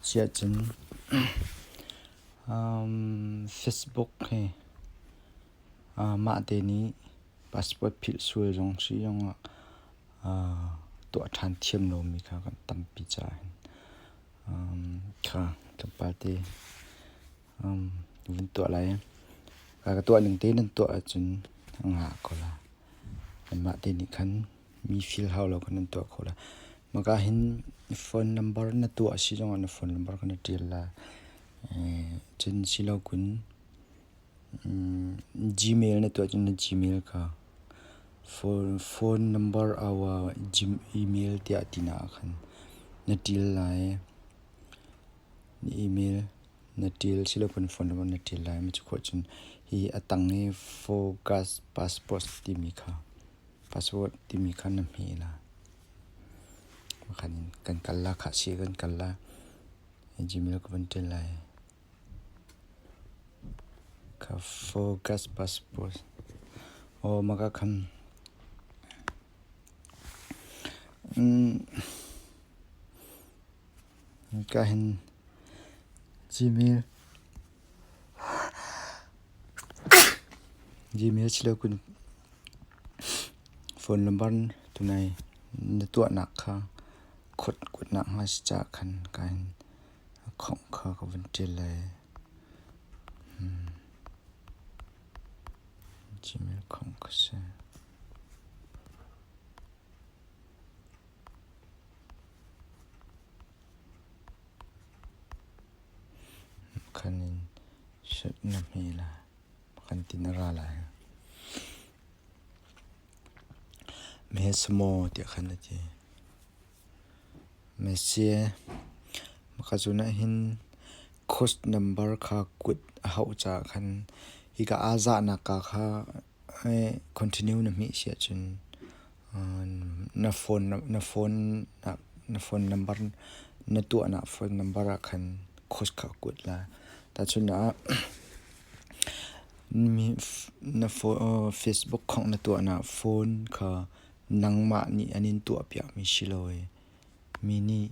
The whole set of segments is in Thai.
เชียจนFacebook ให้มาเดนี้ Password ผิดส่วนจงสิยงตัวฐานเทียมโนมีค่ะกันตั้มปีจ่ายค่ะกับปาเตเป็นตัวอะไรกับตัวหนึ่งเต้นั่นตัวจนหาก็ละมาเดนี้คันมีฟิลเฮาเราคนนั้นตัวเขาละมันก็เห็น phone number นั่นตัวสิจงอัน phone number คนนั้นเดียวละจนสิเราคุณGmail นั่นตัวจน Gmail ค่ะphone number our email เดียตินาคันนั่นเดียวละemail นั่นเดียวสิเราคุณ phone number นั่นเดียวละมันจะขวดจนฮีตั้งให้ focus passport ที่มีค่ะ password ที่มีค่ะนั่นมีละคันกันละค่ะเชื่อกันละ Gmail ก็เป็นเท่าไรค่ะ focus passport มันก็คันก็เห็น Gmail เชื่อคุณ phone number ตัวไหนตัวหนักค่ะกดหนักมาจากคันการของเขาก็เป็นเท่าไรGmail ของก็ใช่คันนี้ชุดน้ำมีละคันตินอะไรล่ะเมสโมเดียคันนั้นจีเมสเซียมันก็จะน่าเห็น cost number ค่ะกดเอาจากคันอีกอาจารย์นักค่ะcontinue น้ำมีเสียจนน้า phone number น้าตัวน้า phone number คัน cost ค่ะกดละแต่จนน่ะมีน้า Facebook ของน้าตัวน้า phone ค่ะนังมานี่อันนี้ตัวเปียมีชิลอยมีนี่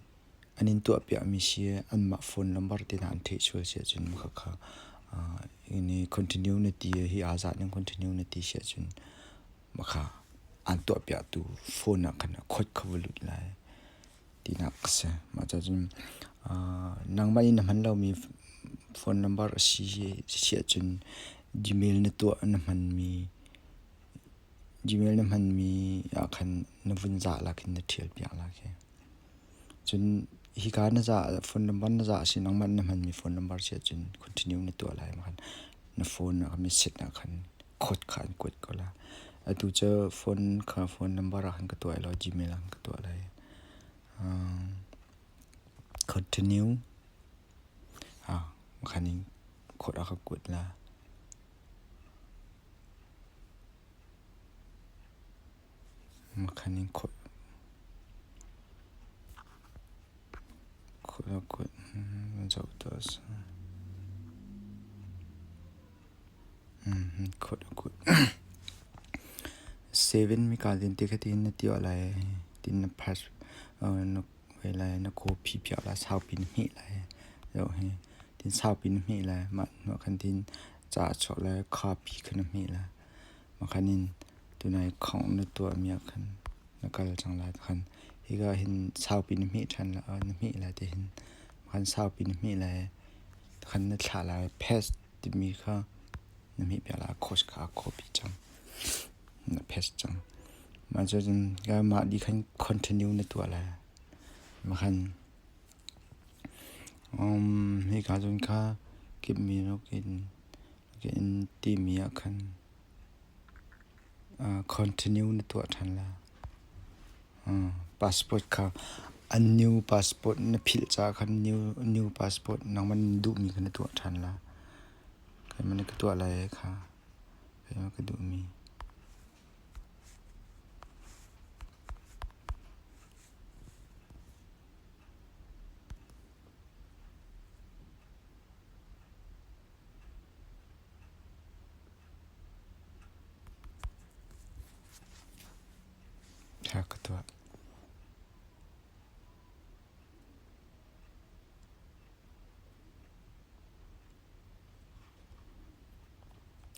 อันนี้ตัวเปียมีเชียอันมา phone number ที่นั่นเทช่วยเสียจนมันค่ะอันนี้ continue นาทีที่อาจารย์ยัง continue นาทีเสียจนมันค่ะอันตัวเปียตัว phone นักขนาดคดขวลุดเลยที่นักเสียมาจากจนนังมานี่มันเรามี phone number เสียจน Gmail ในตัวนั้นมันมี Gmail นั้นมันมีคันนวุ่นจ่าละคินเทียบอย่างละแค่จนฮิการน่าจะ phone number น่าจะสินังมันมี phone number เสียจน continue ในตัวอะไรมันใน phone นะครับมีเสร็จนะคันกดขันกดก็ละดูเจอ phone number คันก็ตัวอะไร Gmail คันก็ตัวอะไรcontinue คันนี้กดเอาก็กดละมันคันนี้กดแล้วกดมันจะตัวกด7มีการเดินติกตินที่อะไรตินพัสนกเวลาโคพีเปียละชาวปินมีอะไรเดี๋ยวให้ตินชาวปินมีอะไรมาคันตินจ่าชอบแล้วคาพีขนมมีอะไรมาคันนี้ตัวไหนของในตัวมีคันนักการจังไรคันที่ก็เห็นชาวปินมีทันแล้วมีอะไรแต่เห็นคันชาวปินมีอะไรคันนักข่าวอะไรเพสที่มีค่ะมีเปียละโคชคาโคพีจังเพสจังมาจนก็มาดีคัน continue ในตัวอะไรมาคันมีการจนค่าเก็บมีนกินตีมีคันcontinue ในตัวทันละpassport ค่ะอัน new passport ในพิลจ้าคัน new passport นังมันดูมีกันในตัวทันละใครมันก็ตัวอะไรค่ะใครมันก็ดูมีก็ตัว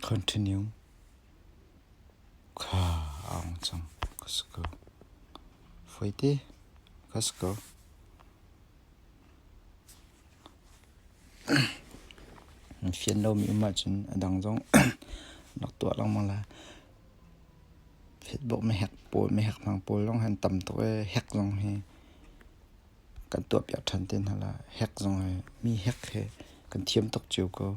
continue kha ang chang kasko foite kasko phiền đâu mi mà chân đằng giống nó tua long mang là Facebookไม่hack mang pol long han tam to hack long heกันตัวเปียทันเต็นหละแฮกลงให้มีแฮกให้กันเทียมตกเจียวก็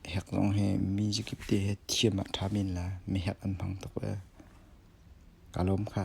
แฮกลงให้มีจิกิปเตเทียมทามินละมีแฮกอันพังตกกาลมค่ะ